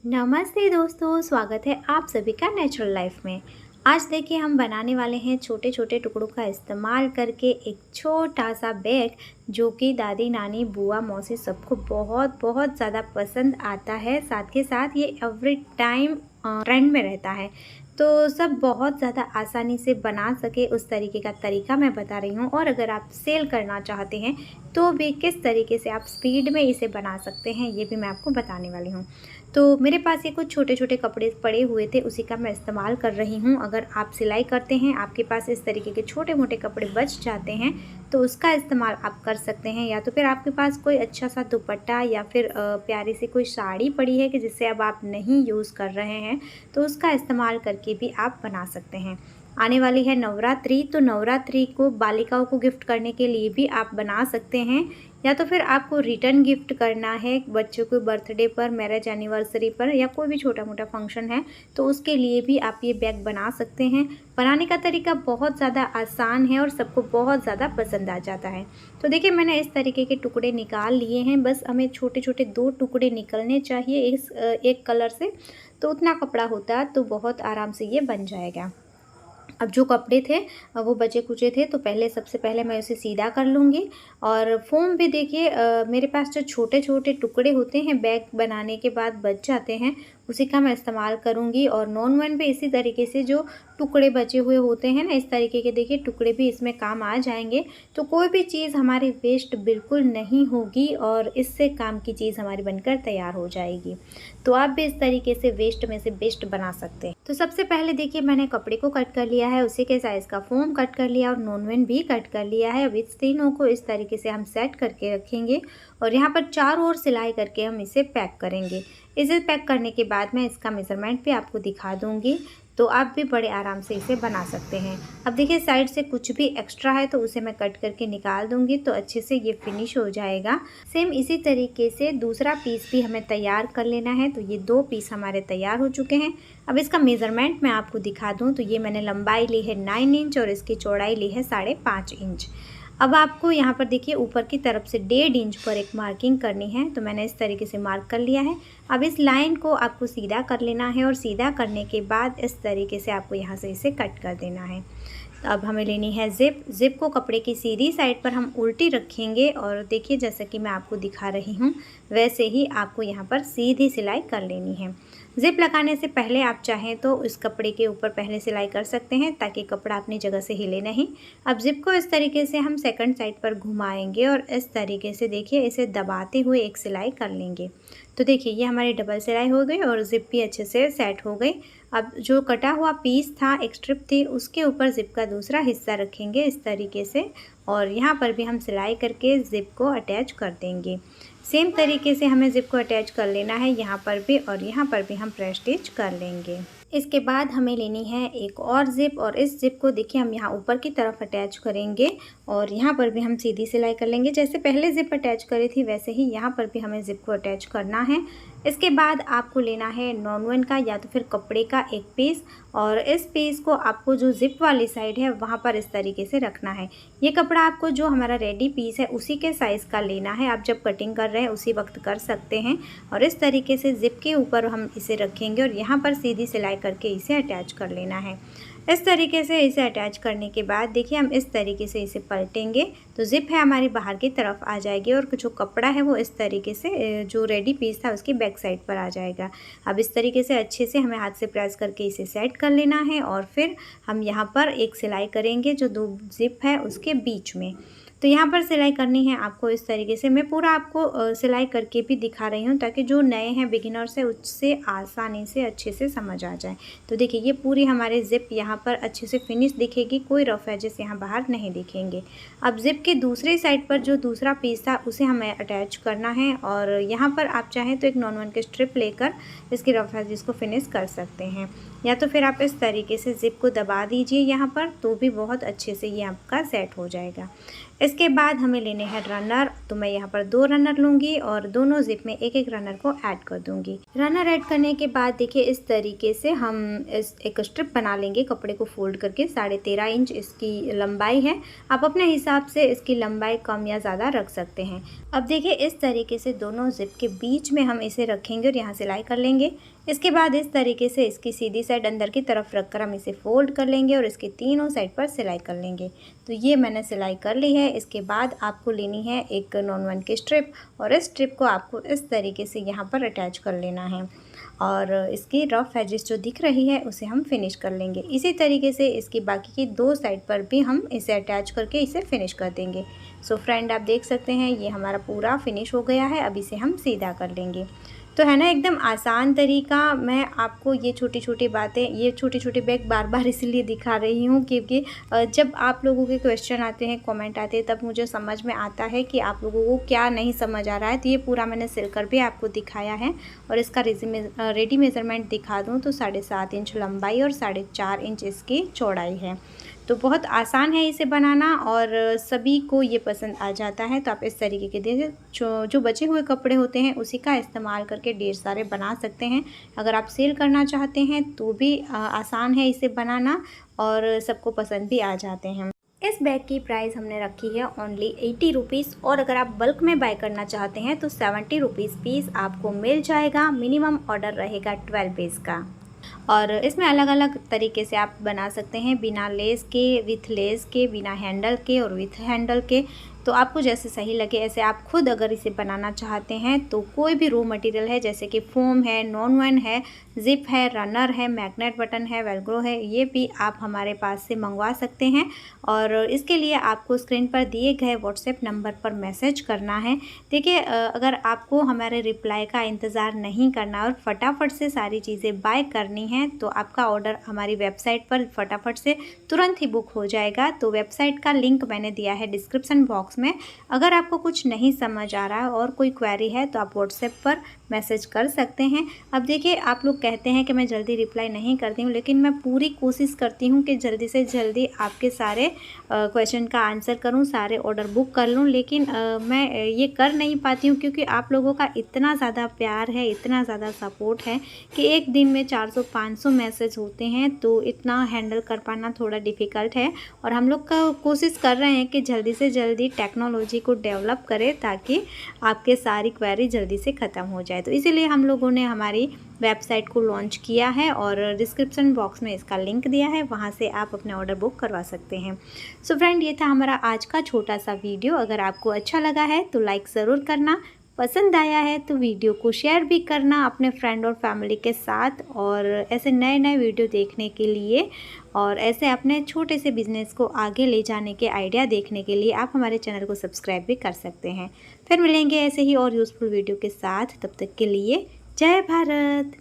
नमस्ते दोस्तों, स्वागत है आप सभी का नेचुरल लाइफ में। आज देखिए हम बनाने वाले हैं छोटे छोटे टुकड़ों का इस्तेमाल करके एक छोटा सा बैग, जो कि दादी नानी बुआ मौसी सबको बहुत बहुत ज़्यादा पसंद आता है। साथ के साथ ये एवरी टाइम ट्रेंड में रहता है, तो सब बहुत ज़्यादा आसानी से बना सके उस तरीके का तरीका मैं बता रही हूँ। और अगर आप सेल करना चाहते हैं तो भी किस तरीके से आप स्पीड में इसे बना सकते हैं, ये भी मैं आपको बताने वाली हूँ। तो मेरे पास ये कुछ छोटे छोटे कपड़े पड़े हुए थे, उसी का मैं इस्तेमाल कर रही हूँ। अगर आप सिलाई करते हैं, आपके पास इस तरीके के छोटे मोटे कपड़े बच जाते हैं, तो उसका इस्तेमाल आप कर सकते हैं। या तो फिर आपके पास कोई अच्छा सा दुपट्टा या फिर प्यारी सी कोई साड़ी पड़ी है कि जिसे अब आप नहीं यूज़ कर रहे हैं, तो उसका इस्तेमाल करके भी आप बना सकते हैं। आने वाली है नवरात्रि, तो नवरात्रि को बालिकाओं को गिफ्ट करने के लिए भी आप बना सकते हैं। या तो फिर आपको रिटर्न गिफ्ट करना है बच्चों को बर्थडे पर, मैरिज एनिवर्सरी पर, या कोई भी छोटा मोटा फंक्शन है, तो उसके लिए भी आप ये बैग बना सकते हैं। बनाने का तरीका बहुत ज़्यादा आसान है और सबको बहुत ज़्यादा पसंद आ जाता है। तो देखिए मैंने इस तरीके के टुकड़े निकाल लिए हैं। बस हमें छोटे छोटे 2 टुकड़े निकलने चाहिए इस एक कलर से, तो उतना कपड़ा होता है तो बहुत आराम से ये बन जाएगा। अब जो कपड़े थे वो बचे कुचे थे, तो सबसे पहले मैं उसे सीधा कर लूँगी। और फ़ोम भी देखिए मेरे पास जो छोटे छोटे टुकड़े होते हैं बैग बनाने के बाद बच जाते हैं, उसी का मैं इस्तेमाल करूँगी। और नॉन वन भी इसी तरीके से जो टुकड़े बचे हुए होते हैं ना, इस तरीके के देखिए टुकड़े भी इसमें काम आ जाएंगे। तो कोई भी चीज़ हमारी वेस्ट बिल्कुल नहीं होगी और इससे काम की चीज़ हमारी बनकर तैयार हो जाएगी। तो आप भी इस तरीके से वेस्ट में से बेस्ट बना सकते हैं। तो सबसे पहले देखिए मैंने कपड़े को कट कर लिया है, उसी के साइज़ का फ़ोम कट कर लिया और नॉन वन भी कट कर लिया है। अब इस तीनों को इस तरीके से हम सेट करके रखेंगे और यहाँ पर चारों ओर सिलाई करके हम इसे पैक करेंगे। इसे पैक करने के बाद मैं इसका मेज़रमेंट भी आपको दिखा दूँगी, तो आप भी बड़े आराम से इसे बना सकते हैं। अब देखिए साइड से कुछ भी एक्स्ट्रा है तो उसे मैं कट करके निकाल दूँगी, तो अच्छे से ये फिनिश हो जाएगा। सेम इसी तरीके से दूसरा पीस भी हमें तैयार कर लेना है। तो ये 2 पीस हमारे तैयार हो चुके हैं। अब इसका मेज़रमेंट मैं आपको दिखा दूँ, तो ये मैंने लंबाई ली है 9 इंच और इसकी चौड़ाई ली है 5.5 इंच। अब आपको यहाँ पर देखिए ऊपर की तरफ से 1.5 इंच पर एक मार्किंग करनी है, तो मैंने इस तरीके से मार्क कर लिया है। अब इस लाइन को आपको सीधा कर लेना है और सीधा करने के बाद इस तरीके से आपको यहाँ से इसे कट कर देना है। तो अब हमें लेनी है ज़िप को कपड़े की सीधी साइड पर हम उल्टी रखेंगे और देखिए जैसा कि मैं आपको दिखा रही हूँ वैसे ही आपको यहाँ पर सीधी सिलाई कर लेनी है। ज़िप लगाने से पहले आप चाहें तो इस कपड़े के ऊपर पहले सिलाई कर सकते हैं, ताकि कपड़ा अपनी जगह से हिले नहीं। अब ज़िप को इस तरीके से हम सेकंड साइड पर घुमाएंगे और इस तरीके से देखिए इसे दबाते हुए एक सिलाई कर लेंगे। तो देखिए ये हमारी डबल सिलाई हो गई और ज़िप भी अच्छे से सेट हो गई। अब जो कटा हुआ पीस था, एक स्ट्रिप थी, उसके ऊपर ज़िप का दूसरा हिस्सा रखेंगे इस तरीके से, और यहाँ पर भी हम सिलाई करके ज़िप को अटैच कर देंगे। सेम तरीके से हमें ज़िप को अटैच कर लेना है यहाँ पर भी, और यहाँ पर भी हम प्रेस स्टिच कर लेंगे। इसके बाद हमें लेनी है एक और ज़िप, और इस ज़िप को देखिए हम यहाँ ऊपर की तरफ अटैच करेंगे और यहाँ पर भी हम सीधी सिलाई कर लेंगे। जैसे पहले ज़िप अटैच करी थी वैसे ही यहाँ पर भी हमें ज़िप को अटैच करना है। इसके बाद आपको लेना है नॉन वन का या तो फिर कपड़े का एक पीस, और इस पीस को आपको जो ज़िप वाली साइड है वहाँ पर इस तरीके से रखना है। ये कपड़ा आपको जो हमारा रेडी पीस है उसी के साइज़ का लेना है। आप जब कटिंग कर रहे हैं उसी वक्त कर सकते हैं। और इस तरीके से ज़िप के ऊपर हम इसे रखेंगे और यहाँ पर सीधी सिलाई करके इसे अटैच कर लेना है। इस तरीके से इसे अटैच करने के बाद देखिए हम इस तरीके से इसे पलटेंगे तो ज़िप है हमारी बाहर की तरफ आ जाएगी और जो कपड़ा है वो इस तरीके से जो रेडी पीस था उसकी बैक साइड पर आ जाएगा। अब इस तरीके से अच्छे से हमें हाथ से प्रेस करके इसे सेट कर लेना है और फिर हम यहाँ पर एक सिलाई करेंगे जो 2 ज़िप है उसके बीच में। तो यहाँ पर सिलाई करनी है आपको इस तरीके से। मैं पूरा आपको सिलाई करके भी दिखा रही हूँ ताकि जो नए हैं बिगिनर्स है उससे आसानी से अच्छे से समझ आ जाए। तो देखिए ये पूरी हमारे ज़िप यहाँ पर अच्छे से फिनिश दिखेगी, कोई रफ एजेस यहाँ बाहर नहीं दिखेंगे। अब ज़िप के दूसरी साइड पर जो दूसरा पीस था उसे हमें अटैच करना है, और यहाँ पर आप चाहें तो एक नॉन वन के स्ट्रिप लेकर इसकी रफ एजेस को फिनिश कर सकते हैं, या तो फिर आप इस तरीके से ज़िप को दबा दीजिए यहाँ पर, तो भी बहुत अच्छे से ये आपका सेट हो जाएगा। इसके बाद हमें लेने हैं रनर, तो मैं यहाँ पर 2 रनर लूँगी और दोनों ज़िप में एक एक रनर को ऐड कर दूँगी। रनर ऐड करने के बाद देखिए इस तरीके से हम एक स्ट्रिप बना लेंगे कपड़े को फोल्ड करके। 13.5 इंच इसकी लंबाई है। आप अपने हिसाब से इसकी लंबाई कम या ज़्यादा रख सकते हैं। अब देखिए इस तरीके से दोनों ज़िप के बीच में हम इसे रखेंगे और यहाँ सिलाई कर लेंगे। इसके बाद इस तरीके से इसकी सीधी साइड अंदर की तरफ रखकर हम इसे फोल्ड कर लेंगे और इसके तीनों साइड पर सिलाई कर लेंगे। तो ये मैंने सिलाई कर ली है। इसके बाद आपको लेनी है एक नॉन-1 की स्ट्रिप और इस स्ट्रिप को आपको इस तरीके से यहाँ पर अटैच कर लेना है और इसकी रफ एजेस जो दिख रही है उसे हम फिनिश कर लेंगे। इसी तरीके से इसकी बाकी की 2 साइड पर भी हम इसे अटैच करके इसे फिनिश कर देंगे। सो फ्रेंड आप देख सकते हैं ये हमारा पूरा फिनिश हो गया है। अब इसे हम सीधा कर लेंगे। तो है ना एकदम आसान तरीका। मैं आपको ये छोटी छोटी बातें, ये छोटे छोटे बैग बार बार इसलिए दिखा रही हूँ क्योंकि जब आप लोगों के क्वेश्चन आते हैं, कमेंट आते हैं, तब मुझे समझ में आता है कि आप लोगों को क्या नहीं समझ आ रहा है। तो ये पूरा मैंने सिलकर भी आपको दिखाया है और इसका रेडी मेज़रमेंट दिखा दूँ तो 7.5 इंच लंबाई और 4.5 इंच इसकी चौड़ाई है। तो बहुत आसान है इसे बनाना और सभी को ये पसंद आ जाता है। तो आप इस तरीके के जो बचे हुए कपड़े होते हैं उसी का इस्तेमाल करके ढेर सारे बना सकते हैं। अगर आप सेल करना चाहते हैं तो भी आसान है इसे बनाना और सबको पसंद भी आ जाते हैं। इस बैग की प्राइस हमने रखी है ओनली 80 रुपीज़ और अगर आप बल्क में बाय करना चाहते हैं तो 70 रुपीज़ पीस आपको मिल जाएगा। मिनिमम ऑर्डर रहेगा 12 पीस का और इसमें अलग अलग तरीके से आप बना सकते हैं, बिना लेस के, विथ लेस के, बिना हैंडल के और विथ हैंडल के। तो आपको जैसे सही लगे ऐसे आप खुद अगर इसे बनाना चाहते हैं तो कोई भी रॉ मटेरियल है जैसे कि फोम है, नॉन-1 है, ज़िप है, रनर है, मैग्नेट बटन है, वेलक्रो है, ये भी आप हमारे पास से मंगवा सकते हैं। और इसके लिए आपको स्क्रीन पर दिए गए व्हाट्सएप नंबर पर मैसेज करना है। देखिए अगर आपको हमारे रिप्लाई का इंतज़ार नहीं करना और फटाफट से सारी चीज़ें बाय करनी है तो आपका ऑर्डर हमारी वेबसाइट पर फटाफट से तुरंत ही बुक हो जाएगा। तो वेबसाइट का लिंक मैंने दिया है डिस्क्रिप्शन बॉक्स में। अगर आपको कुछ नहीं समझ आ रहा है और कोई क्वेरी है तो आप व्हाट्सएप पर मैसेज कर सकते हैं। अब देखिए आप लोग कहते हैं कि मैं जल्दी रिप्लाई नहीं करती हूँ, लेकिन मैं पूरी कोशिश करती हूँ कि जल्दी से जल्दी आपके सारे क्वेश्चन का आंसर करूँ, सारे ऑर्डर बुक कर लूँ। लेकिन मैं ये कर नहीं पाती हूँ क्योंकि आप लोगों का इतना ज़्यादा प्यार है, इतना ज़्यादा सपोर्ट है कि एक दिन में 400-500 मैसेज होते हैं तो इतना हैंडल कर पाना थोड़ा डिफ़िकल्ट है। और हम लोग का कोशिश कर रहे हैं कि जल्दी से जल्दी टेक्नोलॉजी को डेवलप करें ताकि आपके सारी क्वेरी जल्दी से ख़त्म हो जाए। तो इसीलिए हम लोगों ने हमारी वेबसाइट को लॉन्च किया है और डिस्क्रिप्शन बॉक्स में इसका लिंक दिया है, वहाँ से आप अपने ऑर्डर बुक करवा सकते हैं। सो फ्रेंड ये था हमारा आज का छोटा सा वीडियो। अगर आपको अच्छा लगा है तो लाइक ज़रूर करना, पसंद आया है तो वीडियो को शेयर भी करना अपने फ्रेंड और फैमिली के साथ। और ऐसे नए नए वीडियो देखने के लिए और ऐसे अपने छोटे से बिज़नेस को आगे ले जाने के आइडिया देखने के लिए आप हमारे चैनल को सब्सक्राइब भी कर सकते हैं। फिर मिलेंगे ऐसे ही और यूज़फुल वीडियो के साथ। तब तक के लिए जय भारत।